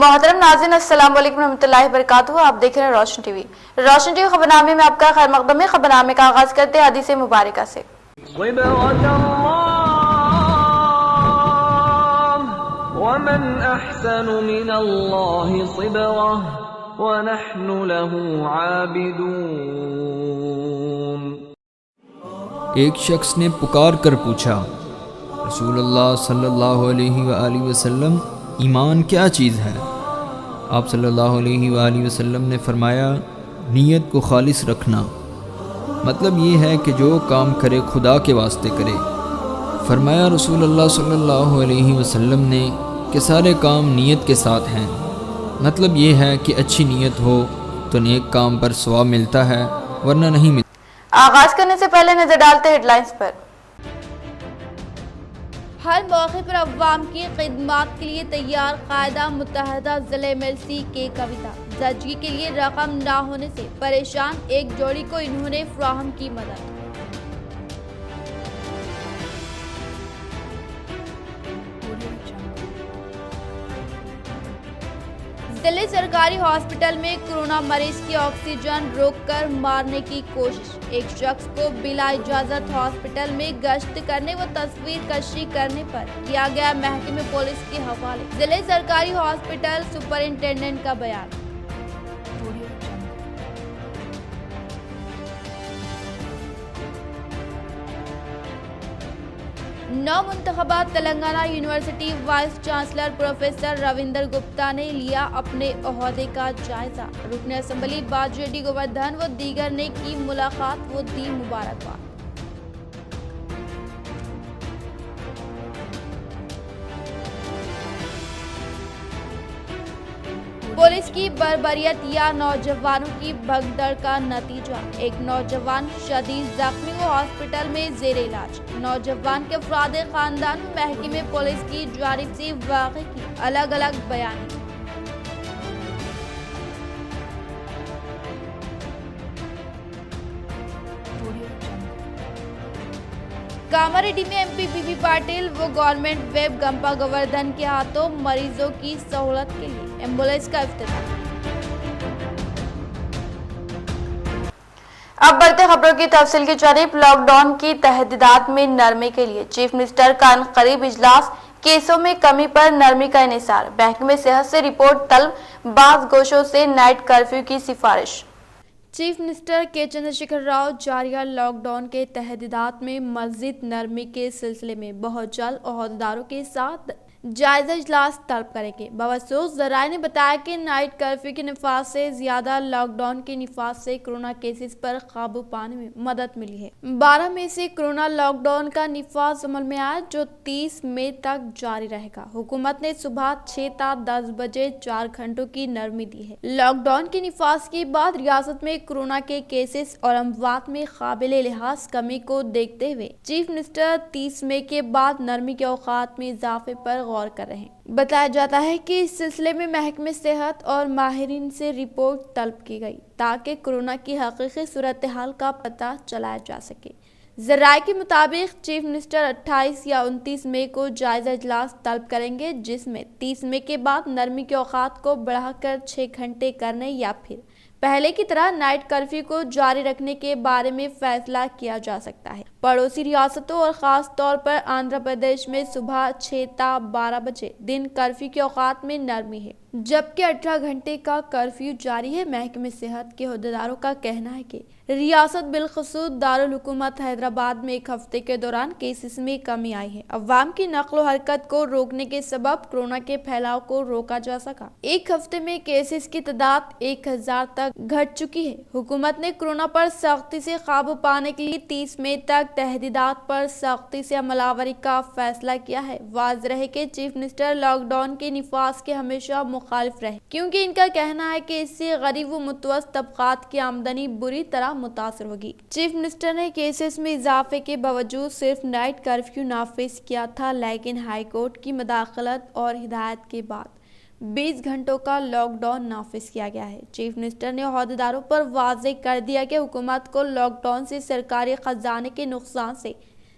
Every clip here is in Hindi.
मोहतरम नाज़रीन, अस्सलाम वालेकुम रहमतुल्लाहि व बरकातुहू। आप देख रहे हैं रोशन टीवी। रोशन टीवी खबरनामे में आपका खैर मकदम है। खबरनामे का आगाज करते हैं हदीस मुबारका से। वमन अहसनु मिनल्लाहि सिबगह व नहनु लहू आबिदून। एक शख्स ने पुकार कर पूछा, रसूलुल्लाह सल्लल्लाहु अलैहि वसल्लम, ईमान क्या चीज़ है? आप सल्लल्लाहु अलैहि वसल्लम ने फरमाया, नीयत को खालिस रखना। मतलब ये है कि जो काम करे खुदा के वास्ते करे। फरमाया रसूलुल्लाह सल्लल्लाहु अलैहि वसल्लम ने कि सारे काम नीयत के साथ हैं। मतलब ये है कि अच्छी नीयत हो तो नेक काम पर सवाब मिलता है, वरना नहीं मिलता। आगाज करने से पहले नजर डालते हेडलाइंस पर। हर मौके पर अवाम की खिदमत के लिए तैयार कायदा मुत्तहदा ज़िले मिर्सी के कविता। जजगी के लिए रकम ना होने से परेशान एक जोड़ी को इन्होंने फराहम की मदद। दिल्ली सरकारी हॉस्पिटल में कोरोना मरीज की ऑक्सीजन रोककर मारने की कोशिश। एक शख्स को बिला इजाजत हॉस्पिटल में गश्त करने व तस्वीर कशी करने पर किया गया महकमे पुलिस के हवाले। दिल्ली सरकारी हॉस्पिटल सुपरिंटेंडेंट का बयान। नवमुंतखबा Telangana university vice chancellor professor Ravinder Gupta ने लिया अपने ओहदे का जायजा। रुकन असेंबली बाजरेड्डी गोवर्धन व दीगर ने की मुलाकात व दी मुबारकबाद। पुलिस की बर्बरियत या नौजवानों की भगदड़ का नतीजा। एक नौजवान शदीद जख्मी व हॉस्पिटल में जेर इलाज। नौजवान के अफराद खानदान महकमे पुलिस की जानिब से वाक़े की अलग अलग बयान। कामारेड्डी में एमपी बीबी पाटिल व गवर्नमेंट वेब गंपा गोवर्धन के हाथों मरीजों की सहूलत के लिए एम्बुलेंस का इफ्तिताह। अब बढ़ते खबरों की तफसील की जानिब। लॉकडाउन की तहदीदात में नरमी के लिए चीफ मिनिस्टर का अनकरीब इजलास। केसों में कमी पर नरमी का इन्हिसार। महकमे सेहत से रिपोर्ट तलब। बाज़ गोशों से नाइट कर्फ्यू की सिफारिश। चीफ मिनिस्टर के चंद्रशेखर राव जारिया लॉकडाउन के तहदीदात में मज़ीद नरमी के सिलसिले में बहुत जल्द ओहदेदारों के साथ जायजा इजलास तलब करेंगे। बवसूस ज़राए ने बताया कि नाइट कर्फ्यू के निफाज से ज्यादा लॉकडाउन के निफाज से कोरोना केसेस पर काबू पाने में मदद मिली है। 12 मई से कोरोना लॉकडाउन का निफाज अमल में आया, जो 30 मई तक जारी रहेगा। हुकूमत ने सुबह 6 ता 10 बजे 4 घंटों की नरमी दी है। लॉकडाउन के निफाज के बाद रियासत में कोरोना के केसेस और अमवात में काबिल लिहाज कमी को देखते हुए चीफ मिनिस्टर 30 मई के बाद नरमी के औकात में इजाफे पर गौर कर रहे हैं। बताया जाता है कि इस सिलसिले में महकमे सेहत और माहिरीन से रिपोर्ट तलब की गई ताकि कोरोना की हकीकी सूरत हाल का पता चलाया जा सके। ज़राए के मुताबिक चीफ मिनिस्टर 28 या 29 मई को जायजा इजलास तलब करेंगे, जिसमें 30 मई के बाद नरमी के औकात को बढ़ाकर 6 घंटे करने या फिर पहले की तरह नाइट कर्फ्यू को जारी रखने के बारे में फैसला किया जा सकता है। पड़ोसी रियासतों और खास तौर पर आंध्र प्रदेश में सुबह 6 ता 12 बजे दिन कर्फ्यू के औकात में नरमी है, जबकि 18 घंटे का कर्फ्यू जारी है। महकमे सेहत के अहदेदारों का कहना है कि रियासत बिलखुसूस दारुल हुकूमत हैदराबाद में एक हफ्ते के दौरान केसेस में कमी आई है। अवाम की नक्लो हरकत को रोकने के सबब कोरोना के फैलाव को रोका जा सका। एक हफ्ते में केसेस की तादाद 1000 तक घट चुकी है। हुकूमत ने कोरोना पर सख्ती से काबू पाने के लिए 30 मई तक तहदीदात पर सख्ती से अमलावरी का फैसला किया है। वाज़ रहे कि चीफ मिनिस्टर लॉकडाउन के निफाज के हमेशा मुखालिफ रहे, क्योंकि इनका कहना है कि इससे गरीब व मुतवस्सित तबकात की आमदनी बुरी तरह मुतासर होगी। चीफ मिनिस्टर ने केसेस में इजाफे के बावजूद सिर्फ नाइट कर्फ्यू नाफिज किया था, लेकिन हाई कोर्ट की मदाखलत और हिदायत के बाद 20 घंटों का लॉकडाउन नाफिज किया गया है। चीफ मिनिस्टर ने अहदेदारों पर वाज़ेह कर दिया कि हुकूमत को लॉकडाउन से सरकारी खजाने के नुकसान से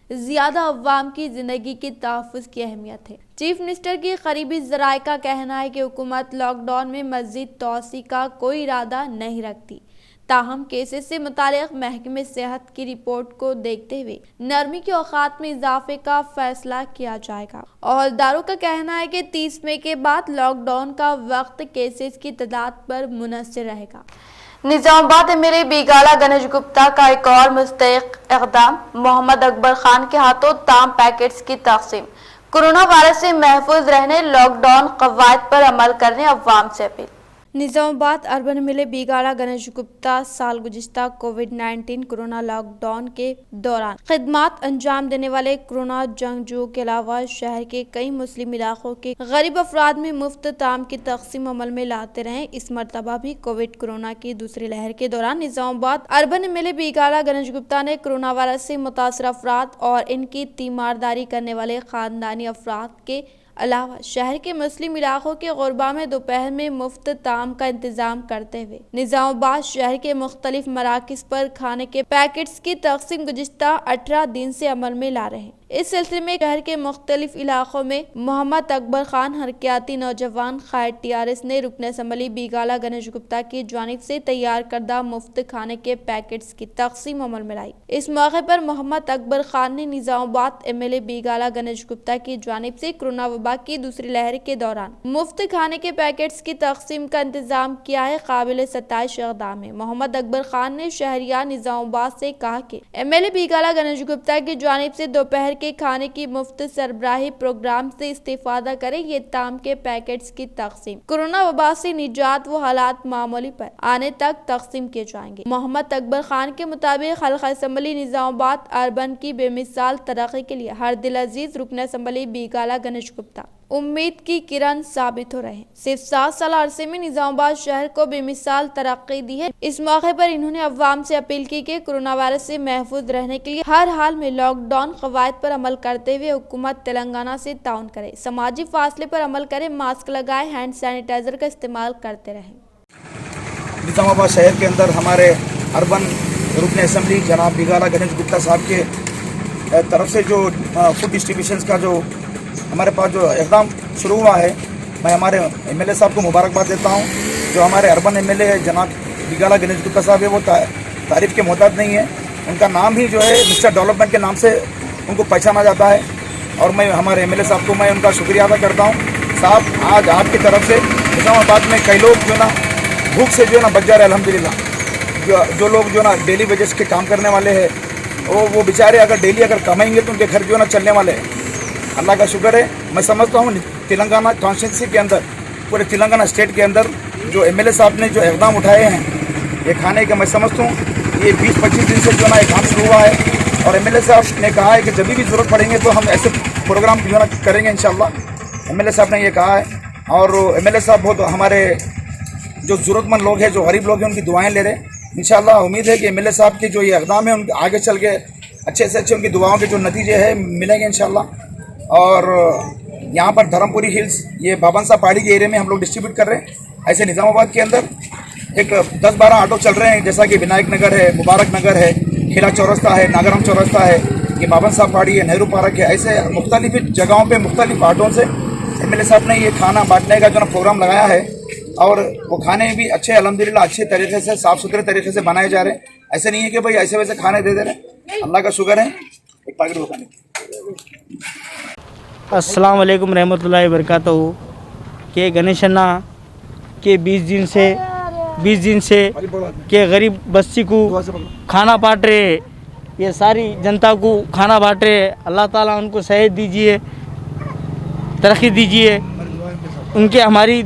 ज्यादा अवाम की जिंदगी के तहफ़्फ़ुज़ की अहमियत है। चीफ मिनिस्टर की करीबी ज़राए का कहना है कि हुकूमत लॉकडाउन में मज़ीद तोसी का कोई इरादा नहीं रखती। ताहम केसेस से मुतालिक महकमे सेहत की रिपोर्ट को देखते हुए नरमी के औकात में इजाफे का फैसला किया जाएगा। औहदेदारों का कहना है कि 30 मई के बाद लॉकडाउन का वक्त केसेस की तादाद पर मुनहसर रहेगा। निजामाबाद एमएलए बिगाला गणेश गुप्ता का एक और मुस्तहक इक़दाम, मोहम्मद अकबर खान के हाथों ताम पैकेट्स की तक़सीम। कोरोना वायरस से महफूज रहने लॉकडाउन कवायद पर अमल करने अवाम से अपील। निजामाबाद अर्बन एमएलए बिगाड़ा गणेश गुप्ता साल गुज़िश्ता कोविड-19 कोरोना लॉकडाउन के दौरान खिदमात अंजाम देने वाले कोरोना जंगजुओं के अलावा शहर के कई मुस्लिम इलाकों के गरीब अफराद में मुफ्त ताम की तक़सीम अमल में लाते रहे। इस मरतबा भी कोविड कोरोना की दूसरी लहर के दौरान निजामाबाद अर्बन एमएलए बिगाड़ा गणेश गुप्ता ने कोरोना वायरस से मुतासर अफराद और इनकी तीमारदारी करने वाले खानदानी अफराद के अलावा शहर के मुस्लिम इलाकों के गुरबा में दोपहर में मुफ्त ताम का इंतजाम करते हुए निजामाबाद शहर के मुख्तलिफ मराकिज पर खाने के पैकेट्स की तक़सीम गुज़िश्ता 18 दिन से अमल में ला रहे हैं। इस सिलसिले में शहर के मुख्तलिफ इलाकों में मोहम्मद अकबर खान हरकियाती नौजवान कायद टीआरएस ने रुकन असम्बली बिगाला गणेश गुप्ता की जानिब से तैयार करदा मुफ्त खाने के पैकेट्स की तक़सीम अमल में लाई। इस मौके पर मोहम्मद अकबर खान ने निजामाबाद एमएलए बिगाला गणेश गुप्ता की जानिब से कोरोना वबा की दूसरी लहर के दौरान मुफ्त खाने के पैकेट्स की तक़सीम का इंतजाम किया है। काबिल सताइश इक़दाम है। मोहम्मद अकबर खान ने शहरियार निजामाबाद से कहा कि एमएलए बिगाला गणेश गुप्ता की जानिब से दोपहर के खाने की मुफ्त सरबराही प्रोग्राम से इस्तेफादा करें। ये ताम के पैकेट्स की तक़सीम कोरोना वबा से निजात व हालात मामूली पर आने तक तक़सीम किए जाएंगे। मोहम्मद अकबर खान के मुताबिक हल्का असम्बली निजामाबाद अर्बन की बेमिसाल तरक्की के लिए हर दिल अजीज रुकन असम्बली बिगाला गणेश गुप्ता उम्मीद की किरण साबित हो रहे हैं। सिर्फ 7 साल अरसे में निजामाबाद शहर को बेमिसाल तरक्की दी है। इस मौके पर इन्होंने अवाम से अपील की कि कोरोना वायरस से महफूज रहने के लिए हर हाल में लॉकडाउन कवायद पर अमल करते हुए हुकूमत तेलंगाना से ताउन करे, समाजी फासले पर अमल करे, मास्क लगाए, हैंड सैनिटाइजर का इस्तेमाल करते रहे। निजामाबाद शहर के अंदर हमारे अर्बन रुकन असम्बली जनाब बिगाला गणेश गुप्ता साहब के तरफ से जो फूड डिस्ट्रीब्यूशन का जो हमारे पास जो इक़दाम शुरू हुआ है, मैं हमारे एमएलए साहब को मुबारकबाद देता हूं। जो हमारे अर्बन एमएलए जनाब बिगाला गणेश गुप्ता साहब है वो तारीफ़ के मोहताज नहीं है। उनका नाम ही जो है मिस्टर डेवलपमेंट के नाम से उनको पहचाना जाता है और मैं हमारे एमएलए साहब को मैं उनका शुक्रिया अदा करता हूं। साहब आज आपकी तरफ से निजामाबाद में कई लोग जो ना भूख से जो है ना बच जा रहे हैं अल्हम्दुलिल्लाह। जो लोग जो ना डेली वेजेस के काम करने वाले हैं वो बेचारे अगर डेली अगर कमाएंगे तो उनके घर जो ना चलने वाले हैं। अल्लाह का शुक्र है। मैं समझता हूँ तेलंगाना कॉन्स्टिट्यूंसी के अंदर पूरे तेलंगाना स्टेट के अंदर जो एमएलए साहब ने जो इक़दाम उठाए हैं ये खाने के, मैं समझता हूँ ये 20-25 दिन से जो ना एक काम शुरू हुआ है और एमएलए साहब ने कहा है कि जब भी ज़रूरत पड़ेंगे तो हम ऐसे प्रोग्राम जो ना करेंगे इंशाअल्लाह। एमएलए साहब ने ये कहा है और एमएलए साहब बहुत हमारे जो ज़रूरतमंद लोग हैं, जो गरीब लोग हैं, उनकी दुआएँ ले रहे हैं। इंशाअल्लाह उम्मीद है कि एमएलए साहब के जो ये इक़दाम है उनके आगे चल के अच्छे से अच्छे उनकी दुआओं के जो नतीजे हैं मिलेंगे इंशाअल्लाह। और यहाँ पर धर्मपुरी हिल्स ये बाबन साहब पहाड़ी के एरिया में हम लोग डिस्ट्रीब्यूट कर रहे हैं। ऐसे निज़ामाबाद के अंदर एक 10-12 ऑटो चल रहे हैं, जैसा कि विनायक नगर है, मुबारक नगर है, खिला चौरस्ता है, नागराम चौरस्ता है, ये बाबन साहब पहाड़ी है, नेहरू पार्क है। ऐसे मुख्तलिफ जगहों पे मुख्तलिफ ऑटों से एमएलए साहब ने ये खाना बांटने का जो ना प्रोग्राम लगाया है और वो खाने भी अच्छे अल्हम्दुलिल्लाह अच्छे तरीके से साफ़ सुथरे तरीके से बनाए जा रहे हैं। ऐसे नहीं है कि भाई ऐसे वैसे खाने दे रहे हैं। अल्लाह का शुक्र है। एक पैकेट वो खाने अस्सलाम वालेकुम रहमतुल्लाहि वबरकातुहू के गणेश अन्ना के 20 दिन से के गरीब बस्ती को खाना बांट रहे, ये सारी जनता को खाना बांट रहे। अल्लाह ताला उनको सेहत दीजिए, तरक्की दीजिए। उनके हमारी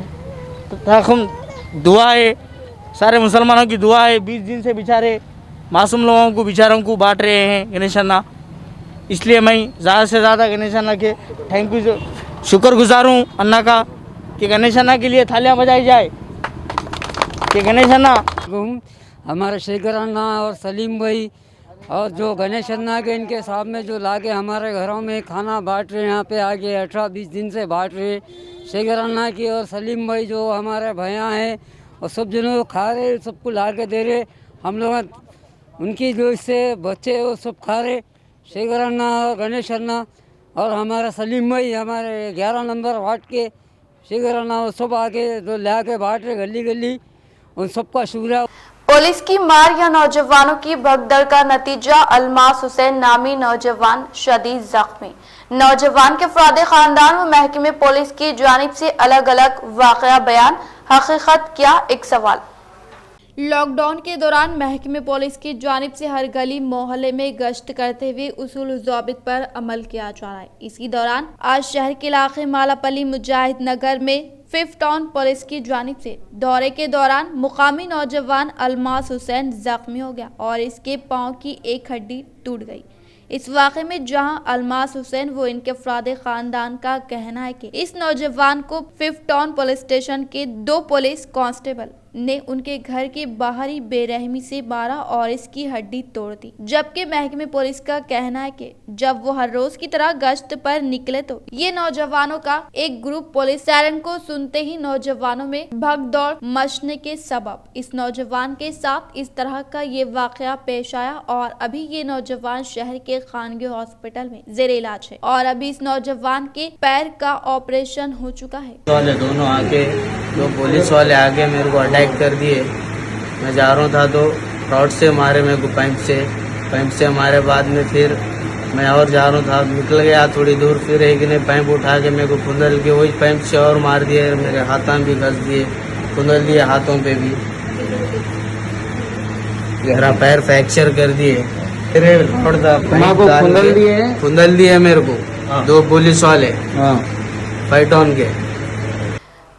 तखम दुआ है, सारे मुसलमानों की दुआ है। 20 दिन से बेचारे मासूम लोगों को बेचारों को बांट रहे हैं गणेश अन्ना। इसलिए मैं ज़्यादा से ज़्यादा गणेश अन्ना के थैंक यू शुक्रगुजार हूँ अन्ना का कि गणेश अन्ना के लिए थालियाँ बजाई जाए कि गणेश अन्ना। हमारे शेखर अन्ना और सलीम भाई और जो गणेश अन्ना के इनके साथ में जो लाके हमारे घरों में खाना बांट रहे हैं, यहाँ पे आके 18-20 दिन से बांट रहे। शेखर अन्ना की और सलीम भाई जो हमारे भैया हैं और सब जनों खा रहे, सबको ला के दे रहे। हम लोग उनकी जो इससे बच्चे वो सब खा रहे। शेखर अन्ना और गणेश अन्ना और हमारा सलीम भाई हमारे 11 नंबर वार्ड के शेखर अन्ना वो सब आके जो ला के बांट रहे गली गली, उन सबका शुक्रिया। पुलिस की मार या नौजवानों की भगदड़ का नतीजा, अल्मास हुसैन नामी नौजवान शदीद जख्मी। नौजवान के अफराद खानदान व महकमे पुलिस की जानिब से अलग अलग वाकया बयान, हकीकत क्या, एक सवाल। लॉकडाउन के दौरान महकमे पुलिस की जानिब से हर गली मोहल्ले में गश्त करते हुए उसूल ज़ाबित पर अमल किया जा रहा है। इसी दौरान आज शहर के इलाके मालापल्ली मुजाहिद नगर में 5th टाउन पुलिस की जानिब से दौरे के दौरान मुकामी नौजवान अल्मास हुसैन जख्मी हो गया और इसके पांव की एक हड्डी टूट गई। इस वाक़े में जहां अल्मास हुसैन वो इनके अफराद खानदान का कहना है कि इस नौजवान को 5th टाउन पुलिस स्टेशन के 2 पुलिस कांस्टेबल ने उनके घर के बाहर ही बेरहमी से मारा और इसकी हड्डी तोड़ दी। जबकि महकमे पुलिस का कहना है कि जब वो हर रोज की तरह गश्त पर निकले तो ये नौजवानों का एक ग्रुप पुलिस सायरन को सुनते ही नौजवानों में भगदौड़ मचने के सबब इस नौजवान के साथ इस तरह का ये वाकया पेश आया और अभी ये नौजवान शहर के खानगी हॉस्पिटल में जेर इलाज है और अभी इस नौजवान के पैर का ऑपरेशन हो चुका है। वाले दोनों आके, दो पुलिस वाले आके मेरे को अटैक कर दिए। मैं जा रहा था तो रॉड से मारे मेरे को, पाइप से मारे। बाद में फिर मैं और जा रहा था, निकल गया थोड़ी दूर, फिर एक ने पाइप उठा के मेरे को खुंदल के वही पाइप से और मार दिए। मेरे हाथों भी घस दिए, खुंदल दिए हाथों पे भी, मेरा पैर फ्रैक्चर कर दिए। फिर खुंदल दिए मेरे को 2 पुलिस वाले 5th टाउन के।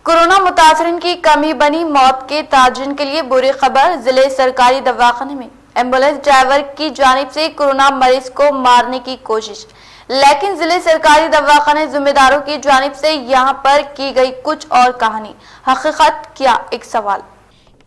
कोरोना मुतासरीन की कमी बनी मौत के ताजिन के लिए बुरी खबर। जिले सरकारी दवाखाने में एम्बुलेंस ड्राइवर की जानिब से कोरोना मरीज को मारने की कोशिश, लेकिन जिले सरकारी दवाखाने जिम्मेदारों की जानिब से यहां पर की गई कुछ और कहानी। हकीकत क्या, एक सवाल।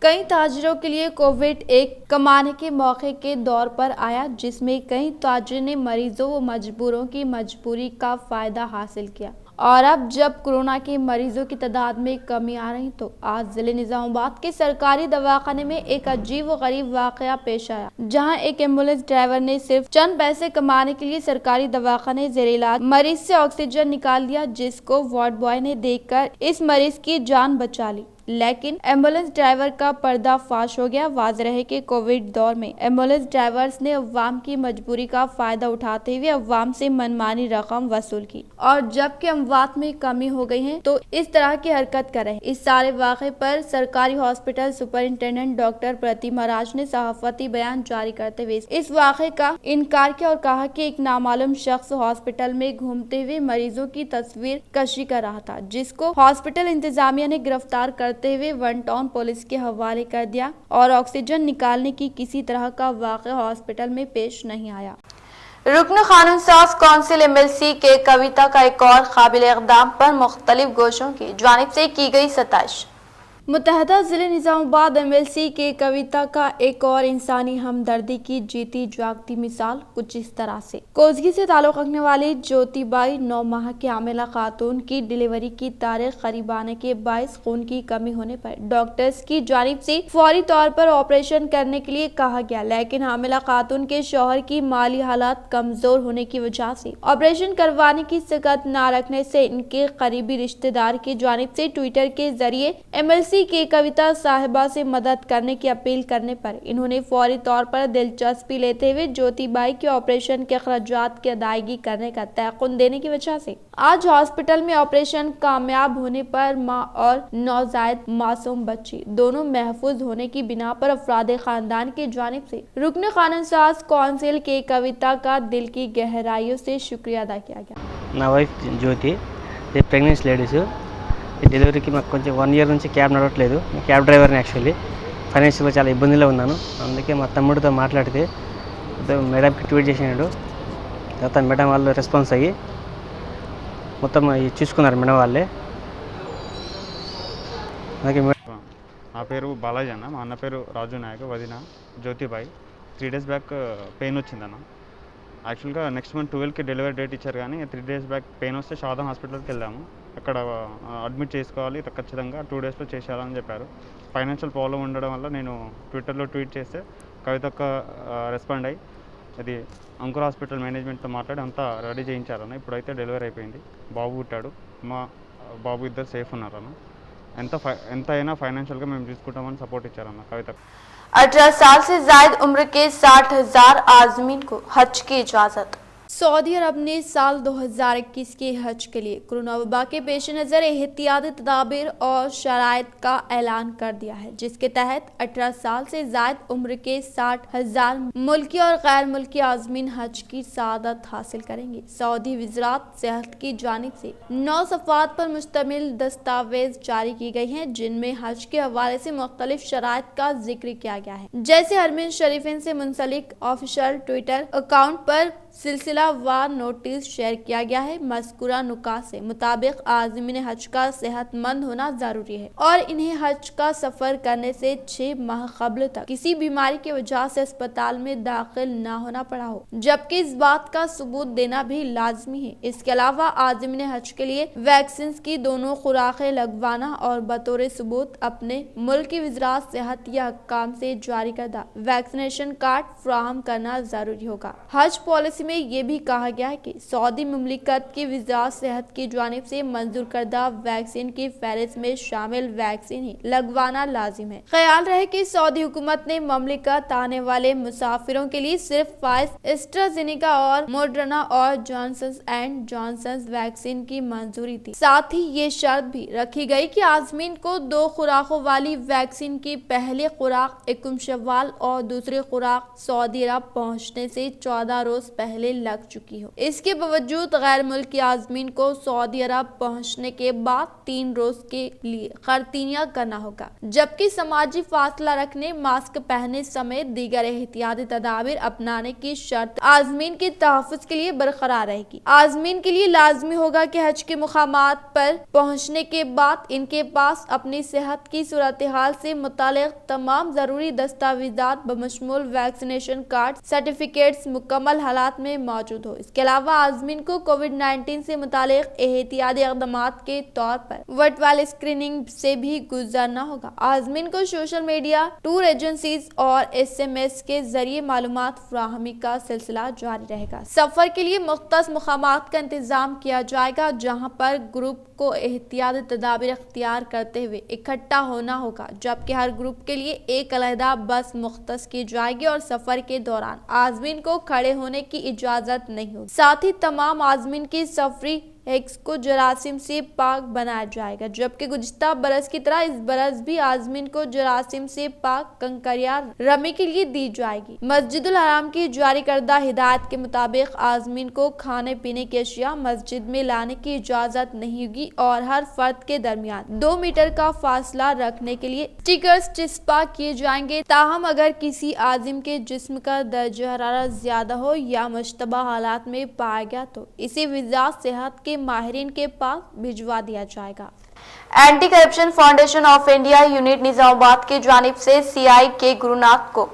कई ताजिरों के लिए कोविड एक कमाने के मौके के दौर पर आया, जिसमें कई ताजिर ने मरीजों व मजबूरों की मजबूरी का फायदा हासिल किया और अब जब कोरोना के मरीजों की तादाद में कमी आ रही तो आज जिले निजामाबाद के सरकारी दवाखाने में एक अजीब व गरीब वाकया पेश आया, जहां एक एम्बुलेंस ड्राइवर ने सिर्फ चंद पैसे कमाने के लिए सरकारी दवाखाने जेर इलाज मरीज से ऑक्सीजन निकाल दिया, जिसको वार्ड बॉय ने देखकर इस मरीज की जान बचा ली। लेकिन एम्बुलेंस ड्राइवर का पर्दाफाश हो गया। वाज़ेह रहे कि कोविड दौर में एम्बुलेंस ड्राइवर्स ने अवाम की मजबूरी का फायदा उठाते हुए अवाम से मनमानी रकम वसूल की और जबकि अमवात में कमी हो गई है तो इस तरह की हरकत कर रहे हैं। इस सारे वाक़े पर सरकारी हॉस्पिटल सुपरिंटेंडेंट डॉक्टर प्रतिमा राज ने सहाफती बयान जारी करते हुए इस वाक़े का इनकार किया और कहा कि एक नामालूम शख्स हॉस्पिटल में घूमते हुए मरीजों की तस्वीर कशी कर रहा था, जिसको हॉस्पिटल इंतजामिया ने गिरफ्तार करते हुए 1 टाउन पुलिस के हवाले कर दिया और ऑक्सीजन निकालने की किसी तरह का वाक़या हॉस्पिटल में पेश नहीं आया। रुकन कानून साज कौंसिल MLC के कविता का एक और काबिल इक़दाम पर मुख्तलिफ गोशों की जानिब से की गई सताइश। मुत्तहदा जिले निजामाबाद MLC के कविता का एक और इंसानी हमदर्दी की जीती जागती मिसाल कुछ इस तरह से। कोसगी से ताल्लुक़ रखने वाली ज्योतिबाई 9 माह की हामिला खातून की डिलीवरी की तारीख करीब आने के बायस खून की कमी होने पर डॉक्टर्स की जानिब से फौरी तौर पर ऑपरेशन करने के लिए कहा गया, लेकिन हामिला खातून के शौहर की माली हालात कमजोर होने की वजह से ऑपरेशन करवाने की सकत न रखने से इनके करीबी रिश्तेदार की जानिब से ट्विटर के जरिए MLC के कविता साहिबा से मदद करने की अपील करने पर इन्होंने फौरी तौर पर दिलचस्पी लेते हुए ज्योतिबाई के ऑपरेशन के खर्चात की अदायगी करने का तयक़ुन देने की वजह से आज हॉस्पिटल में ऑपरेशन कामयाब होने पर मां और नौजायद मासूम बच्ची दोनों महफूज होने की बिना पर अफराद खानदान की जानिब से रुकन कानून साज कौंसिल के कविता का दिल की गहराइयों से शुक्रिया अदा किया गया। ना वाइफ ज्योति प्रेग्नेंट लेडीज డెలివరీకి మాకు కొంచెం 1 ఇయర్ నుంచి క్యాబ్ నడవట్లేదు. క్యాబ్ డ్రైవర్ని యాక్చువల్లీ ఫైనాన్షియల్గా చాలా ఇబ్బందిలో ఉన్నాను. అందుకే మా తమ్ముడితో మాట్లాడితే మేడంకి ట్వీట్ చేసినాడు. తర్వాత మేడం వాళ్ళు రెస్పాన్స్ అయ్యి మొత్తం చూసుకున్నారు మేడం వాళ్ళే. అలాగే నా పేరు బాలాజీ అన్న, మా అన్న పేరు రాజు నాయక్, వదిన జ్యోతిబాయి. 3 days బ్యాక్ పెయిన్ వచ్చిందన్న. యాక్చువల్గా నెక్స్ట్ మంత్ 12కి డెలివరీ డేట్ ఇచ్చారు, కానీ 3 days బ్యాక్ పెయిన్ వస్తే షాదాం హాస్పిటల్కి వెళ్ళాము. అక్కడ అడ్మిట్ చేసుకోవాలి, ఖచ్చితంగా 2 daysలో చేసేయాలని చెప్పారు. ఫైనాన్షియల్ ప్రాబ్లం ఉండడం వల్ల నేను ట్విట్టర్లో ట్వీట్ చేస్తే కవితక్క రెస్పాండ్ అయ్యి అది అంకుర్ హాస్పిటల్ మేనేజ్మెంట్తో మాట్లాడి అంతా రెడీ చేయించారన్న. ఇప్పుడైతే డెలివరీ అయిపోయింది, బాబు పుట్టాడు. మా బాబు ఇద్దరు సేఫ్ ఉన్నారన్న. ఎంత అయినా ఫైనాన్షియల్గా మేము చూసుకుంటామని సపోర్ట్ ఇచ్చారన్న కవిత. 18 साल से जायद उम्र के 60,000 आज़मीन को हज की इजाजत। सऊदी अरब ने साल 2021 के हज के लिए कोरोना वबा के पेश नज़र एहतियाती तदाबीर और शराइत का ऐलान कर दिया है, जिसके तहत 18 साल से जायद उम्र के 60,000 मुल्की और गैर मुल्की आज़मीन हज की सआदत हासिल करेंगे। सऊदी वज़ारत सेहत की जानिब से 9 सफ़ात पर मुश्तमिल दस्तावेज जारी की गई हैं, जिनमें हज के हवाले से मुख्तलिफ शराइत का जिक्र किया गया है। जैसे हरमीन शरीफीन से मुंसलिक ऑफिशियल ट्विटर अकाउंट पर सिलसिलावार नोटिस शेयर किया गया है। मज़कूरा नुकात से मुताबिक आज़मीन हज का सेहतमंद होना जरूरी है और इन्हें हज का सफर करने से 6 माह कबल तक किसी बीमारी की वजह से अस्पताल में दाखिल न होना पड़ा हो, जबकि इस बात का सबूत देना भी लाजमी है। इसके अलावा आज़मीन हज के लिए वैक्सीन की दोनों खुराकें लगवाना और बतौर सबूत अपने मुल्क की वज़ारत सेहत या हुक्काम से जारी करदा वैक्सीनेशन कार्ड फराहम करना जरूरी होगा। हज पॉलिसी में ये भी कहा गया है कि सऊदी मुमलिकत की वज़ारत सेहत की जानिब से मंजूर करदा वैक्सीन की फहरिस्त में शामिल वैक्सीन ही लगवाना लाजिम है। ख्याल रहे कि सऊदी हुकूमत ने मुमलिकत आने वाले मुसाफिरों के लिए सिर्फ फाइजर, एस्ट्राजेनेका और मोडर्ना और जॉनसन एंड जॉनसन वैक्सीन की मंजूरी थी। साथ ही ये शर्त भी रखी गई कि आज़मीन को 2 खुराकों वाली वैक्सीन की पहली खुराक 21 शव्वाल और दूसरी खुराक सऊदी अरब पहुँचने से 14 रोज पहले लग चुकी हो। इसके बावजूद गैर मुल्की आज़मीन को सऊदी अरब पहुंचने के बाद 3 रोज के लिए खरतीनिया करना होगा, जबकि समाजी फासला रखने, मास्क पहनने समेत दीगर एहतियाती तदाबीर अपनाने की शर्त आज़मीन के तहफ़्फ़ुज़ के लिए बरकरार रहेगी। आज़मीन के लिए लाजमी होगा कि हज के मुकामात पर पहुंचने के बाद इनके पास अपनी सेहत की सूरत हाल से मुतालिक तमाम जरूरी दस्तावेजात बमशमूल वैक्सीनेशन कार्ड, सर्टिफिकेट्स मुकम्मल हालात में मौजूद हो। इसके अलावा आज़मीन को कोविड-19 से मुतालिक एहतियाती इक़दामात के तौर पर वर्चुअल स्क्रीनिंग से भी गुजरना होगा। आज़मीन को सोशल मीडिया, टूर एजेंसीज और SMS के जरिए मालूमात फराहमी का सिलसिला जारी रहेगा। सफर के लिए मुख्तस मुकामात का इंतजाम किया जाएगा, जहाँ पर ग्रुप को एहतियाती तदाबीर इख्तियार करते हुए इकट्ठा होना होगा, जबकि हर ग्रुप के लिए एक अलहदा बस मुख्तस की जाएगी और सफर के दौरान आज़मीन को खड़े होने की इजाजत नहीं होगी। साथ ही तमाम आज़मीन की सफरी एक्स को जरासीम से पाक बनाया जाएगा, जबकि गुज़िश्ता बरस की तरह इस बरस भी आज़मीन को जरासीम से पाक कंकरिया रमी के लिए दी जाएगी। मस्जिदुल हराम की जारी करदा हिदायत के मुताबिक आज़मीन को खाने पीने की अशिया मस्जिद में लाने की इजाजत नहीं होगी और हर फर्द के दरमियान 2 मीटर का फासला रखने के लिए स्टिकर्स चिस्पा किए जाएंगे। ताहम अगर किसी आज़िम के जिस्म का दर्जा हरारत ज्यादा हो या मुश्तबा हालात में पाया गया तो इसे वज़ारत सेहत के माहिरीन के पास भिजवा दिया जाएगा। Anti corruption foundation of India unit Nizamabad की जानिब से CI के गुरुनाथ को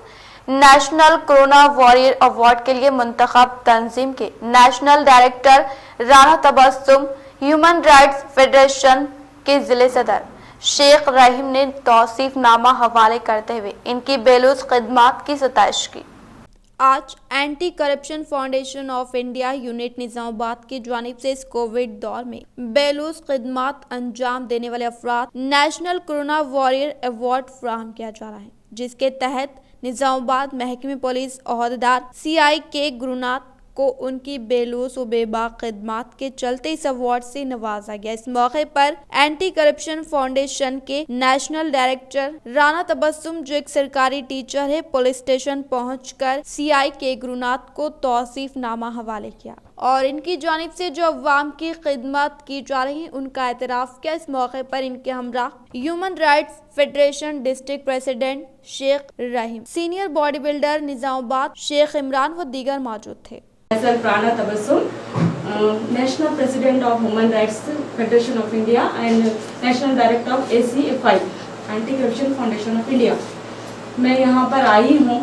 नेशनल कोरोना वॉरियर अवार्ड के लिए मुंतखब तंजीम के national director Rana Tabassum, human rights federation के जिले सदर शेख रहीम ने तौसीफनामा हवाले करते हुए इनकी बेलूस खिदमात की सताइश की। आज anti corruption foundation of India unit Nizamabad की जानिब से इस कोविड दौर में बेलूस खिदमात अंजाम देने वाले अफराद नेशनल कोरोना वॉरियर अवार्ड फराहम किया जा रहा है, जिसके तहत निजामाबाद महकमे पुलिस ओहदेदार CI के गुरुनाथ को उनकी बेलूस व बेबाक खिदमात के चलते इस अवार्ड से नवाजा गया। इस मौके पर एंटी करप्शन फाउंडेशन के नेशनल डायरेक्टर राना तबस्सुम, जो एक सरकारी टीचर है, पुलिस स्टेशन पहुंचकर CI के गुरुनाथ को तौसीफनामा हवाले किया और इनकी जानिब से जो अवाम की खिदमत की जा रही है उनका एतराफ़ किया। इस मौके पर इनके हमरा human rights federation district president Sheikh Rahim, senior body builder Nizamabad Sheikh Imran व दीगर मौजूद थे। Myself Rana Tabassum, National President of Human Rights Federation of India and National Director of ACFI, Anti-Corruption Foundation of India। मैं यहाँ पर आई हूँ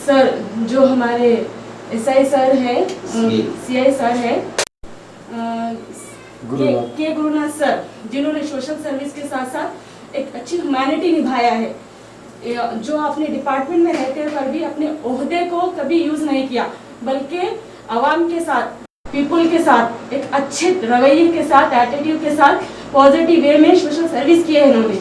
सर, जो हमारे SI सर है, CI सर है, के गुरुनाथ सर, जिन्होंने सोशल सर्विस के साथ साथ एक अच्छी ह्यूमैनिटी निभाया है, जो अपने डिपार्टमेंट में रहते पर भी अपने ओहदे को कभी यूज़ नहीं किया। बल्कि आवाम के साथ, पीपल के साथ एक अच्छे रवैये के साथ, एटीट्यूड के साथ पॉजिटिव वे में सोशल सर्विस किए हैं इन्होंने।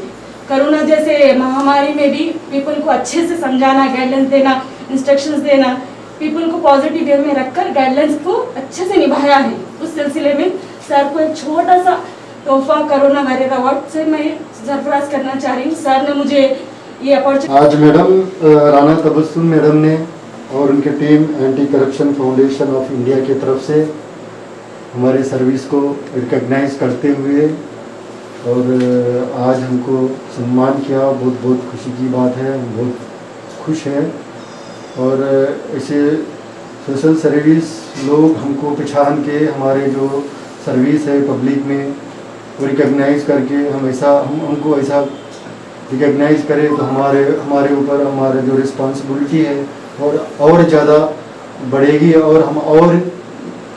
कोरोना जैसे महामारी में भी पीपल को अच्छे से समझाना, गाइडलाइंस देना, इंस्ट्रक्शंस देना, पीपल को पॉजिटिव वे में रखकर गाइडलाइंस को अच्छे से निभाया है। उस सिलसिले में सर को एक छोटा सा तोहफा कोरोना वॉरियर अवार्ड से मैं सरफराज करना चाह रही हूँ। सर ने मुझे ये अपॉर्चुनिटी आज मैडम राना तबस्सुम मैडम ने और उनके team anti corruption foundation of India की तरफ से हमारे सर्विस को रिकग्नाइज करते हुए और आज हमको सम्मान किया। बहुत बहुत खुशी की बात है, हम बहुत खुश हैं। और ऐसे सोशल सर्विस लोग हमको पहचान के हमारे जो सर्विस है पब्लिक में वो रिकग्नाइज करके हमको ऐसा रिकग्नाइज करें तो हमारे ऊपर हमारे जो रिस्पॉन्सिबिलिटी है और ज़्यादा बढ़ेगी और हम और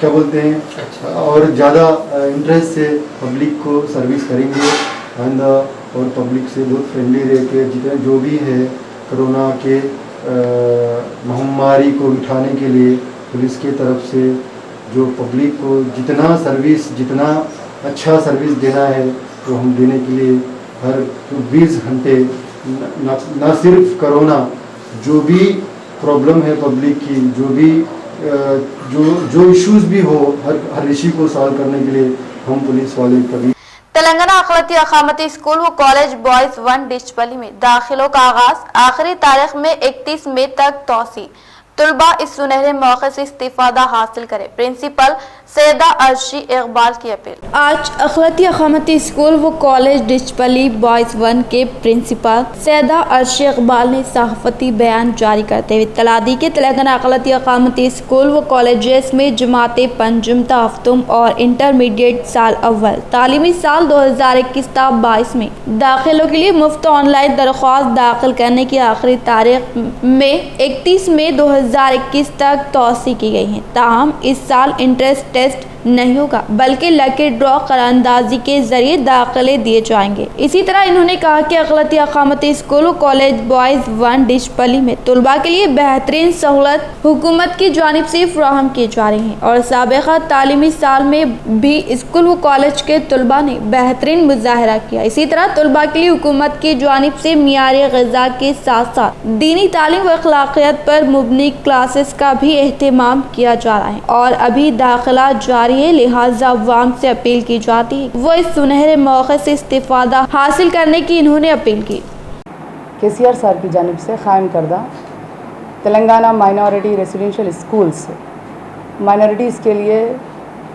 क्या बोलते हैं और ज़्यादा इंटरेस्ट से पब्लिक को सर्विस करेंगे और पब्लिक से बहुत फ्रेंडली रह के जितने जो भी है कोरोना के महामारी को मिटाने के लिए पुलिस की तरफ से जो पब्लिक को जितना अच्छा सर्विस देना है तो हम देने के लिए हर 20 घंटे न सिर्फ कोरोना जो भी प्रॉब्लम है पब्लिक की, जो भी जो इश्यूज भी हो हर इश्यू को सॉल्व करने के लिए हम पुलिस वाले कभी। तेलंगाना अखिलती अखामती स्कूल व कॉलेज बॉयज 1 डिचपली में दाखिलों का आगाज, आखिरी तारीख में 31 मई तक तौसी। तुलबा इस सुनहरे मौके से इस्तिफादा हासिल करें, प्रिंसिपल सैयदा अर्शी इकबाल की अपील। आज अखिलती अखामती स्कूल व कॉलेज डिचपली बॉयज 1 के प्रिंसिपल सैयदा अर्शी इकबाल ने सहाफती बयान जारी करते हुए इत्तला दी कि तेलंगाना अखिलती अखामती स्कूल व कॉलेजेस में जमात पंजुम तहफ्तुम और इंटरमीडिएट साल अव्वल तालीमी साल 2021-22 में दाखिलों के लिए मुफ्त ऑनलाइन दरख्वास्त दाखिल करने की आखिरी तारीख में 31 मई 2021 तक तौसी की गई है। ताहम इस साल इंट्रेंस टेस्ट नहीं होगा बल्कि लकी ड्रॉ करारंदाजी के जरिए दाखिले दिए जाएंगे। इसी तरह इन्होंने कहा कि अखिलती अखामती स्कूल और कॉलेज बॉयज 1 डिचपली में तुलबा के लिए बेहतरीन सहूलत हुकूमत की जानिब से फराहम की जा रही है और साबिक़ा तालीमी साल में भी स्कूल व कॉलेज के तुलबा ने बेहतरीन मुजाहरा किया। इसी तरह तुलबा के लिए हुकूमत की जानिब से मियारी ग़िज़ा के साथ साथ दीनी तालीम व अखलाकियात पर मुबनी क्लासेस का भी एहतमाम किया जा रहा है और अभी दाखिला जारी है, लिहाजा अवाम से अपील की जाती है वो इस सुनहरे मौके से इस्तिफादा हासिल करने की इन्होंने अपील की। KCR सर की जानिब से कायम करदा Telangana minority residential schools minorities के लिए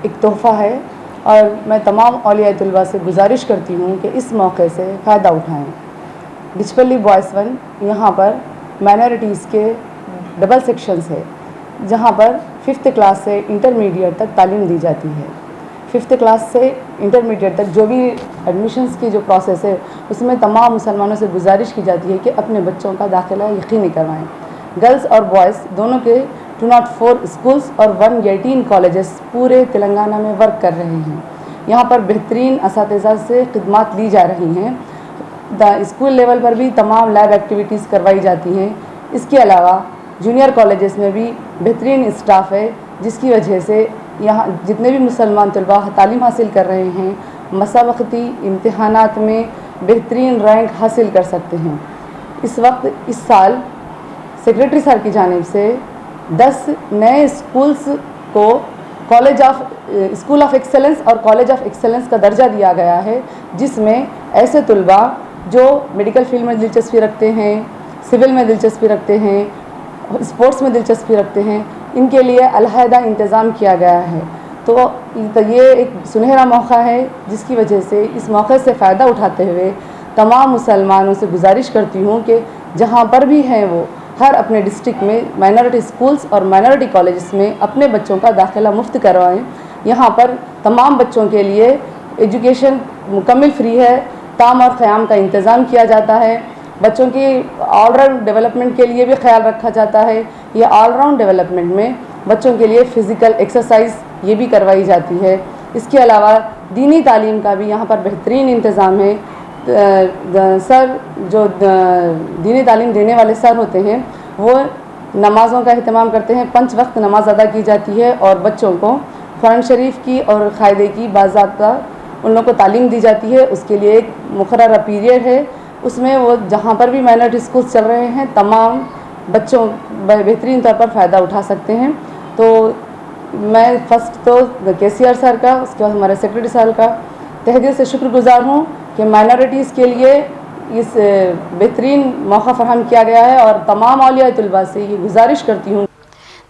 एक तोहफ़ा है और मैं तमाम औलिया तुलबा से गुजारिश करती हूँ कि इस मौके से फ़ायदा उठाएँ। डिचपली बॉयज़ 1 यहाँ पर माइनॉरिटीज़ के डबल सेक्शंस है जहाँ पर 5th क्लास से इंटरमीडिएट तक तालीम दी जाती है। 5th क्लास से इंटरमीडिएट तक जो भी एडमिशन्स की जो प्रोसेस है उसमें तमाम मुसलमानों से गुजारिश की जाती है कि अपने बच्चों का दाखिला यकीनी करवाएं। गर्ल्स और बॉयज़ दोनों के 204 स्कूल्स और 118 कॉलेजेस पूरे तेलंगाना में वर्क कर रहे हैं। यहाँ पर बेहतरीन असातिज़ा से खिदमात ली जा रही हैं। स्कूल लेवल पर भी तमाम लैब एक्टिविटीज़ करवाई जाती हैं। इसके अलावा जूनियर कॉलेजेस में भी बेहतरीन स्टाफ है जिसकी वजह से यहाँ जितने भी मुसलमान तलबा तालीम हासिल कर रहे हैं मसावक़ती इम्तिहानात में बेहतरीन रैंक हासिल कर सकते हैं। इस वक्त इस साल सेक्रेटरी सर की जानिब से 10 नए स्कूल्स को स्कूल ऑफ एक्सेलेंस और कॉलेज ऑफ एक्सेलेंस का दर्जा दिया गया है, जिसमें ऐसे तलबा जो मेडिकल फील्ड में दिलचस्पी रखते हैं, सिविल में दिलचस्पी रखते हैं, स्पोर्ट्स में दिलचस्पी रखते हैं, इनके लिए अलहदा इंतज़ाम किया गया है। तो ये एक सुनहरा मौका है जिसकी वजह से इस मौके से फ़ायदा उठाते हुए तमाम मुसलमानों से गुजारिश करती हूँ कि जहाँ पर भी हैं वो हर अपने डिस्ट्रिक्ट में माइनॉरिटी स्कूल्स और माइनॉरिटी कॉलेजेस में अपने बच्चों का दाखिला मुफ्त करवाएं। यहाँ पर तमाम बच्चों के लिए एजुकेशन मुकम्मल फ्री है, ताम और क़याम का इंतज़ाम किया जाता है। बच्चों की ऑलराउंड डेवलपमेंट के लिए भी ख्याल रखा जाता है। ये ऑलराउंड डेवलपमेंट में बच्चों के लिए फ़िज़िकल एक्सरसाइज ये भी करवाई जाती है। इसके अलावा दीनी तालीम का भी यहाँ पर बेहतरीन इंतज़ाम है। सर जो दीनी तालीम देने वाले सर होते हैं वो नमाज़ों का अहतमाम करते हैं। 5 वक्त नमाज अदा की जाती है और बच्चों को कुरान शरीफ की और कायदे की बाज़ाब्ता उन लोगों को तालीम दी जाती है। उसके लिए एक मुकर्रर पीरियड है, उसमें वो जहाँ पर भी माइनॉरिटी स्कूल चल रहे हैं तमाम बच्चों बेहतरीन तौर पर फ़ायदा उठा सकते हैं। तो मैं फ़र्स्ट तो KCR सर का, उसके बाद हमारे सेक्रेटरी साहब का तहे दिल से शुक्रगुजार हूँ कि माइनॉरिटीज़ के लिए इस बेहतरीन मौका फराहम किया गया है और तमाम औलिया तुलबा से ये गुजारिश करती हूँ।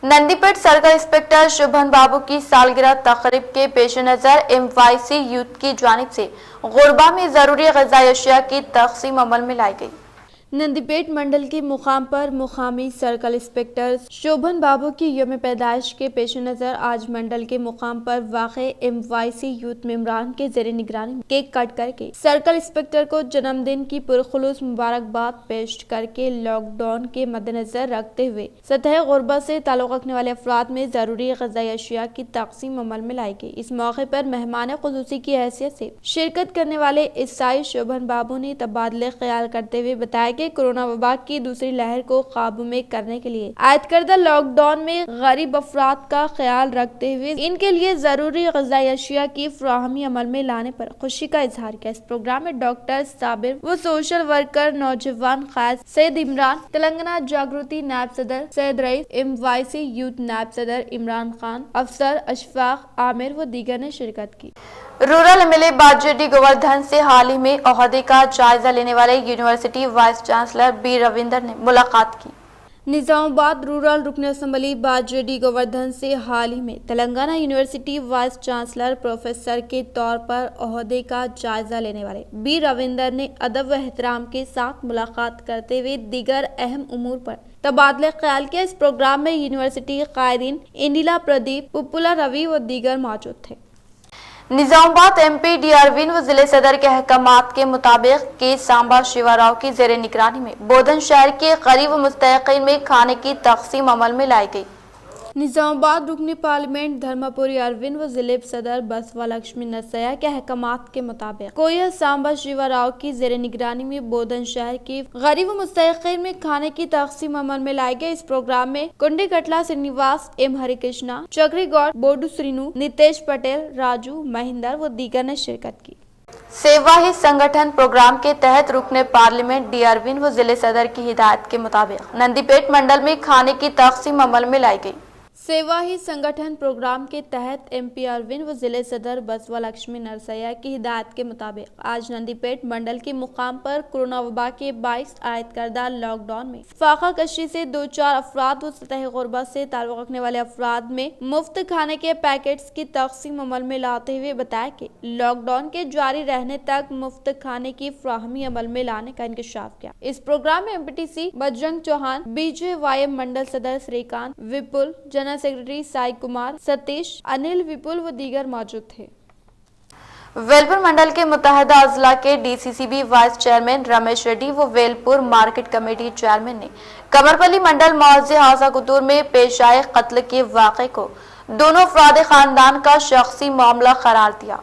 नंदीपेट सर्कल इंस्पेक्टर शुभन बाबू की सालगिरह तकरीब के पेश नज़र MYC यूथ की जानिब से गुरबा में ज़रूरी ग़िज़ाई अशिया की तक़सीम अमल में लाई गई। नंदीपेट मंडल के मुकाम पर मुकामी सर्कल इंस्पेक्टर शोभन बाबू की यौम पैदाइश के पेश नज़र आज मंडल के मुकाम पर वाक़े MYC यूथ मेंबरान के ज़ेरे निगरानी केक कट करके सर्कल इंस्पेक्टर को जन्मदिन की पुरखुलूस मुबारकबाद पेश करके लॉकडाउन के मद्देनजर रखते हुए सतह गुरबा से ताल्लुक़ रखने वाले अफराद में ज़रूरी ग़िज़ाई अशिया की तक़सीम अमल में लाई गई। इस मौके पर मेहमान ख़ुसूसी की हैसियत से शिरकत करने वाले ईसाई शोभन बाबू ने तबादले ख्याल करते हुए बताया कि कोरोना वबा की दूसरी लहर को काबू में करने के लिए आयद करदा लॉकडाउन में गरीब अफराद का ख्याल रखते हुए इनके लिए जरूरी ग़िज़ाई अशिया की फराहमी अमल में लाने पर खुशी का इजहार किया। इस प्रोग्राम में डॉक्टर साबिर व सोशल वर्कर नौजवान क़ायद सैयद इमरान, तेलंगाना जागृति नायब सदर सैयद रईस, MYC यूथ नायब सदर इमरान खान, अफसर अशफाक आमिर व दीगर ने शिरकत की। रूरल MLA बाजेडी गोवर्धन से हाल ही में ओहदे का जायजा लेने वाले university vice chancellor B Ravinder ने मुलाकात की। निजामाबाद रूरल रुकन असम्बली बाजेडी गोवर्धन से हाल ही में Telangana university vice chancellor professor के तौर पर ओहदे का जायजा लेने वाले B रविंदर ने अदब व एहतराम के साथ मुलाकात करते हुए दीगर अहम उमूर पर तबादले ख्याल किया। इस प्रोग्राम में यूनिवर्सिटी कायदीन इंदिला प्रदीप, पुप्पुला रवि व दीगर मौजूद थे। निजामाबाद MP D अरविंद व जिले सदर के अहकामात के मुताबिक के सांबा शिवाराव की जेरे निगरानी में बोधन शहर के गरीब मुस्तहिकीन में खाने की तक़सीम अमल में लाई गई। निजामाबाद रुकनी पार्लियामेंट धर्मपुरी अरविंद व जिले सदर बसवा लक्ष्मी नरसैया के अहकामात के मुताबिक कोयल सांबा शिवाराव की जेरे निगरानी में बोधन शहर के गरीब मुस्तहिकीन में खाने की तक़सीम अमल में लाई गई। इस प्रोग्राम में कुंडी कटला श्रीनिवास, M हरिकृष्णा, चक्री गौड़, बोडू श्रीनु, नितेश पटेल, राजू, महेंद्र व दीगर ने शिरकत की। सेवा ही संगठन प्रोग्राम के तहत रुकने पार्लियामेंट D अरविंद व जिले सदर की हिदायत के मुताबिक नंदीपेट मंडल में खाने की तक़सीम अमल में लाई गई। सेवा ही संगठन प्रोग्राम के तहत MP अरविंद व जिले सदर बसवा लक्ष्मी नरसैया की हिदायत के मुताबिक आज नंदीपेट मंडल के मुकाम पर कोरोना वबा के 22 आयद करदा लॉकडाउन में फाका कशी से 2-4 अफराद व सतह गुरबा से ताल्लुक़ रखने वाले अफराद में मुफ्त खाने के पैकेट्स की तक़सीम अमल में लाते हुए बताया कि लॉकडाउन के जारी रहने तक मुफ्त खाने की फ्राहमी अमल में लाने का इंकशाफ किया। इस प्रोग्राम में MPTC बजरंग चौहान, BJYM मंडल सदर श्रीकांत, विपुल, जनरल सेक्रेटरी साई कुमार, सतीश, अनिल, विपुल व दीगर मौजूद थे। वेलपुर मंडल के मुत्तहदा अजला के DCCB vice chairman Ramesh Reddy व वेलपुर मार्केट कमेटी चेयरमैन ने कमरपल्ली मंडल मौजे हाजा कुतूर में पेश आए कत्ल के वाक़े को दोनों अफराद खानदान का शख्सी मामला करार दिया।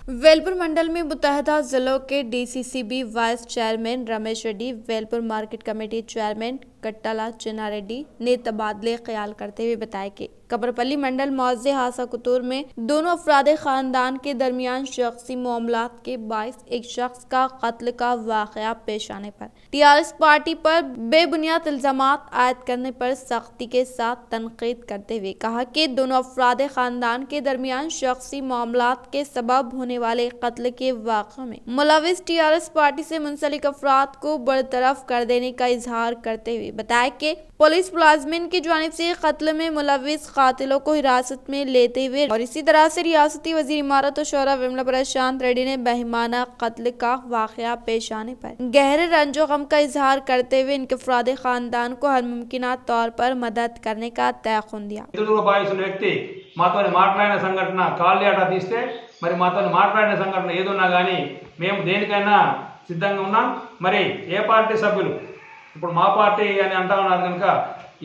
वेलपुर मंडल में मुत्तहदा जिलों के DCCB vice chairman Ramesh Reddy, Velpur market committee chairman Kattala Chinna Reddy ने तबादले ख्याल करते हुए बताया कि कबरपल्ली मंडल मौजे हासा कुतूर में दोनों अफराद खानदान के दरमियान शख्सी मामलात के बाइस एक शख्स का कत्ल का वाक़या पेश आने पर TRS पार्टी पर बेबुनियाद इल्जामात आयद करने पर सख्ती के साथ तनकीद करते हुए कहा कि दोनों अफराद खानदान के दरमियान शख्सी मामलात के सबब होने वाले कत्ल के वाक़े में मुलविस TRS पार्टी से मुंसलिक अफराद को बरतरफ कर देने का इजहार करते हुए बताया कि पुलिस मुलाजमिन की जानिब से कत्ल में मुलविस कातिलों को हिरासत में लेते हुए और इसी तरह से रियासती वजीर इमारत और शौरा विमला प्रशांत रेड्डी ने बेहिमाना कत्ल का वाक़या पेश आने पर गहरे रंजो गम का इजहार करते हुए इनके अफराद खानदान को हर मुमकिन तौर पर मदद करने का तयखुन दिया। వ్యక్తి మాతో మాట్లాడిన సంఘటన కాల్ డేటా తీస్తే మరి మాతో మాట్లాడిన సంఘటన ఏదున్నా కానీ మేము దేనికైనా సిద్ధంగా ఉన్నాం। మరి ఏ పార్టీ సభ్యులు ఇప్పుడు మా పార్టీ అని అంటా ఉన్నారు కనుక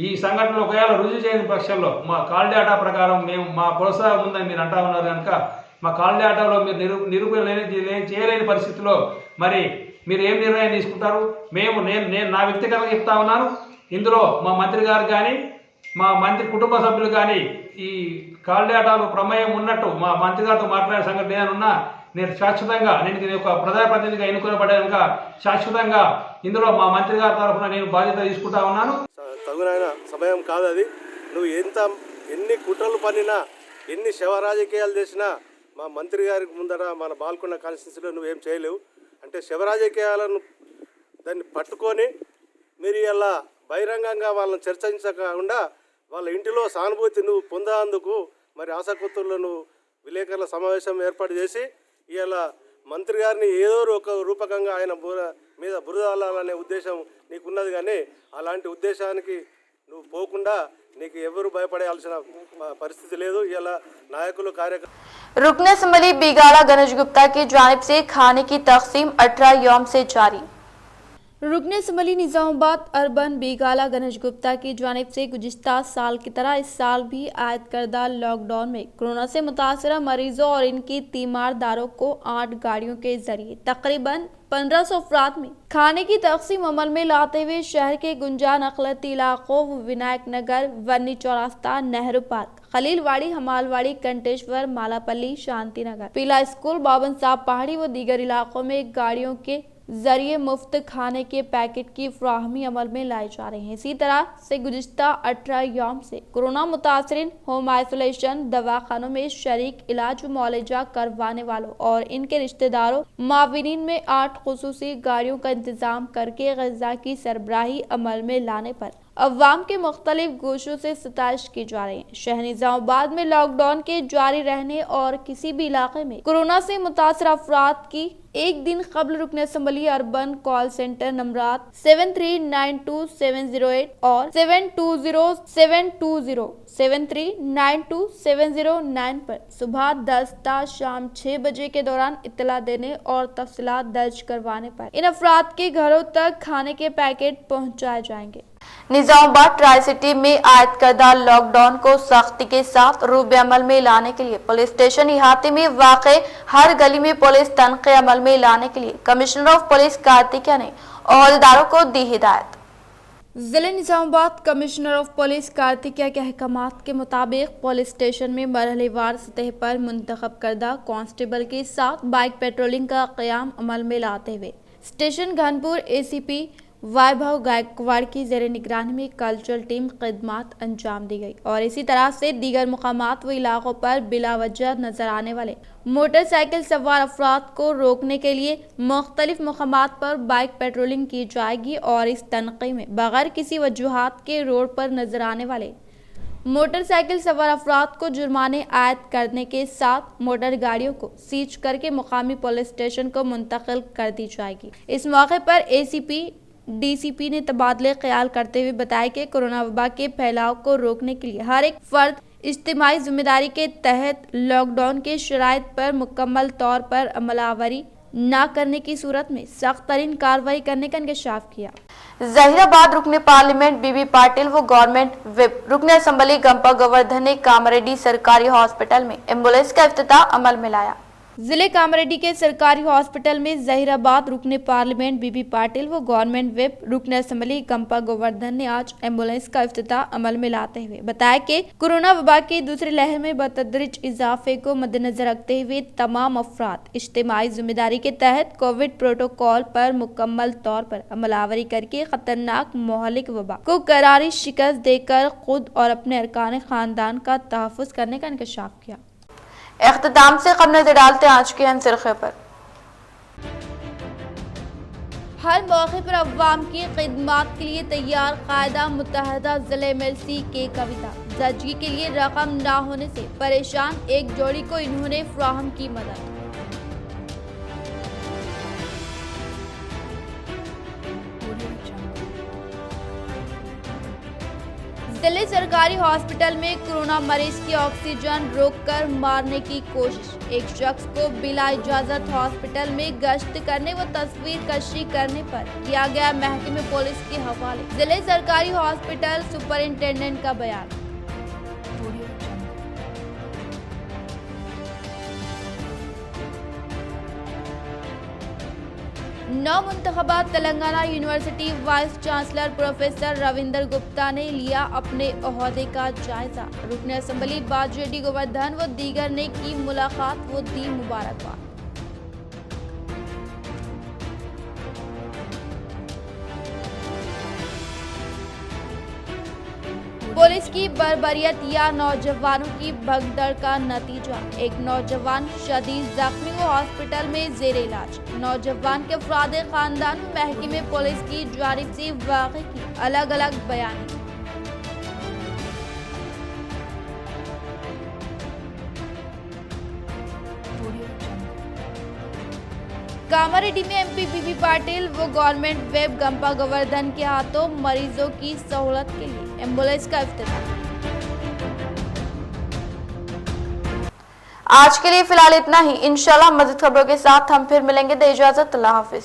ఈ సంఘటనలో ఒకవేళ రుజువు చేయని పక్షంలో మా కాల్ డేటా ప్రకారం మేము మా ప్రోత్సాహం ఉందని మీరు అంటా ఉన్నారు కనుక మా కాల్ డేటాలో మీరు నిరూపణ చేయలేని పరిస్థితిలో మరి మీరు ఏం నిర్ణయం తీసుకుంటారు? నేను నా వ్యక్తిగతంగా చెప్తా ఉన్నాను, ఇందులో మా మంత్రి గారు కానీ మా మంత్రి కుటుంబ సభ్యులు కానీ ఈ కాళ్ళేటాలు ప్రమేయం ఉన్నట్టు మా మంత్రి గారితో మాట్లాడే సంగతి ఏదైనా నేను శాశ్వతంగా నేను ఒక ప్రజాప్రతినిధిగా ఎన్నుకోబడ్డాక శాశ్వతంగా ఇందులో మా మంత్రి గారి తరఫున నేను బాధ్యత తీసుకుంటా ఉన్నాను. తగునైన సమయం కాదు అది. నువ్వు ఎన్ని కుట్రలు పన్నినా ఎన్ని శవ రాజకీయాలు చేసినా మా మంత్రి గారికి ముందర మన బాల్కొండ కాన్స్టిట్యూన్సీలో నువ్వేం చేయలేవు. అంటే శవ రాజకీయాలను దాన్ని పట్టుకొని మీరు ఇలా బహిరంగంగా వాళ్ళని చర్చించకుండా వాళ్ళ ఇంటిలో సానుభూతి నువ్వు పొందేందుకు మరి ఆసక్తుల్లో నువ్వు విలేకరుల సమావేశం ఏర్పాటు చేసి ఇలా మంత్రి గారిని ఏదో ఒక రూపకంగా ఆయన మీద బురదాలనే ఉద్దేశం నీకున్నది. కానీ అలాంటి ఉద్దేశానికి నువ్వు పోకుండా నీకు ఎవరు భయపడాల్సిన పరిస్థితి లేదు. ఇలా నాయకులు కార్యకర్తలు रुकन असम्बली बिगाड़ा गणेश गुप्ता की जानिब से खाने की तकसीम 18 यौम से जारी। रुकन असम्बली निजामाबाद अर्बन बेगाला गणेश गुप्ता की जानिब से गुज़िश्ता साल की तरह इस साल भी आयद करदा लॉकडाउन में कोरोना से मुतासरा मरीजों और इनकी तीमारदारों को 8 गाड़ियों के जरिए तकरीबन 1500 अफराद में खाने की तकसीम अमल में लाते हुए शहर के गुंजान अखलती इलाकों विनायक नगर, वर्नी चौरास्ता, नेहरू पार्क, खलीलवाड़ी, हमालवाड़ी, कंटेश्वर, मालापल्ली, शांति नगर, पीला स्कूल, बाबन साहब पहाड़ी व दीगर इलाकों में गाड़ियों के जरिए मुफ्त खाने के पैकेट की फ्राहमी अमल में लाई जा रही है। इसी तरह से गुज़िश्ता 18 यौम से कोरोना मुतासरीन होम आइसोलेशन, दवाखानों में शरीक इलाज व मुआलजा करवाने वालों और इनके रिश्तेदारों माविनीन में 8 खुसूसी गाड़ियों का इंतजाम करके ग़िज़ा की सरबराही अमल में लाने पर अवाम के मुख्तलिफ गोशों से सितारिश की जा रही है। शहर निजामाबाद में लॉकडाउन के जारी रहने और किसी भी इलाके में कोरोना से मुतासर अफराद की एक दिन कबल रुकन असम्बली अर्बन कॉल सेंटर नंबरात 7392-708 और 720-709 पर सुबह 10 ता शाम 6 बजे के दौरान इत्तला देने और तफसीलात दर्ज करवाने पर इन अफराद के घरों तक खाने के पैकेट पहुँचाए जाएंगे। निजामाबाद ट्राई सिटी में आयद करदा लॉकडाउन को सख्ती के साथ रूबे अमल में लाने के लिए पुलिस स्टेशन इहाते में वाक़े हर गली में पुलिस तनक़े अमल में लाने के लिए कमिश्नर ऑफ पुलिस कार्तिकिया ने अहदेदारों को दी हिदायत। जिले निजामाबाद कमिश्नर ऑफ पुलिस कार्तिकिया के अहकामात के मुताबिक पुलिस स्टेशन में मरहलेवार सतह पर मुंतखब करदा कांस्टेबल के साथ बाइक पेट्रोलिंग का क़याम अमल में लाते हुए स्टेशन घनपुर ACP वैभव गायकवाड़ की ज़ेर निगरानी में कल्चरल टीम खिदमात अंजाम दी गई और इसी तरह से दीगर मुकामात व इलाकों पर बिला वजह नजर आने वाले मोटरसाइकिल सवार अफराद को रोकने के लिए मुख्तलिफ मुकामात पर बाइक पेट्रोलिंग की जाएगी और इस तनक़ी में बगैर किसी वजूहात के रोड पर नजर आने वाले मोटरसाइकिल सवार अफराद को जुर्माने आयद करने के साथ मोटर गाड़ियों को सीज करके मुकामी पुलिस स्टेशन को मुंतकिल कर दी जाएगी। इस मौके पर ACP DCP ने तबादले ख्याल करते हुए बताया कि कोरोना वबा के फैलाव को रोकने के लिए हर एक फर्द इज्तिमाई जिम्मेदारी के तहत लॉकडाउन के शराइत पर मुकम्मल तौर पर अमलावरी न करने की सूरत में सख्त तरीन कार्रवाई करने का इंकशाफ किया। जहीराबाद रुकन पार्लियामेंट BB पाटिल व गवर्नमेंट विप रुकन असम्बली गंपा गोवर्धन ने कामरेड्डी सरकारी हॉस्पिटल में एम्बुलेंस का इफ्तिताह अमल में लाया। जिले कामरेड्डी के सरकारी हॉस्पिटल में जहीराबाद रुकन पार्लियामेंट BB पाटिल व गवर्नमेंट विप रुकन असम्बली गंपा गोवर्धन ने आज एम्बुलेंस का इफ्तिताह अमल में लाते हुए बताया कि कोरोना वबा की दूसरी लहर में बतदरीज इजाफे को मद्देनजर रखते हुए तमाम अफराद इज्तिमाई जिम्मेदारी के तहत कोविड प्रोटोकॉल पर मुकम्मल तौर पर अमलावरी करके खतरनाक मोहलिक वबा को करारी शिकस्त देकर खुद और अपने अरकान खानदान का तहफ़्फ़ुज़ करने का इंकशाफ किया। इख्तिताम से कब नजर डालते हैं आज के अंसरखे पर। हर मौके पर अवाम की खिदमत के लिए तैयार कायदा मुत्तहदा जिले MLC के कविता जजगी के लिए रकम ना होने से परेशान एक जोड़ी को इन्होंने फ्राहम की मदद। जिले सरकारी हॉस्पिटल में कोरोना मरीज की ऑक्सीजन रोककर मारने की कोशिश। एक शख्स को बिला इजाजत हॉस्पिटल में गश्त करने व तस्वीर कशी करने पर किया गया महकमे पुलिस के हवाले जिले सरकारी हॉस्पिटल सुपरिंटेंडेंट का बयान। नौ मुंतखबा Telangana university vice chancellor professor Ravinder Gupta ने लिया अपने ओहदे का जायजा। रुकन असेंबली बाजरेड्डी गोवर्धन व दीगर ने की मुलाकात व दी मुबारकबाद। पुलिस की बर्बरियत या नौजवानों की भगदड़ का नतीजा। एक नौजवान शदीद जख्मी व हॉस्पिटल में जेर इलाज। नौजवान के अफराद खानदान महकमे पुलिस की जानिब से वाक़े की अलग अलग बयान। कामारेड्डी में एमपी बीबी पाटिल व गवर्नमेंट वेब गंपा गोवर्धन के हाथों मरीजों की सहूलत के लिए एम्बुलेंस का इफ्तिताह। आज के लिए फिलहाल इतना ही। इंशाल्लाह मज़ीद खबरों के साथ हम फिर मिलेंगे। दे इजाजत, अल्लाह हाफिज।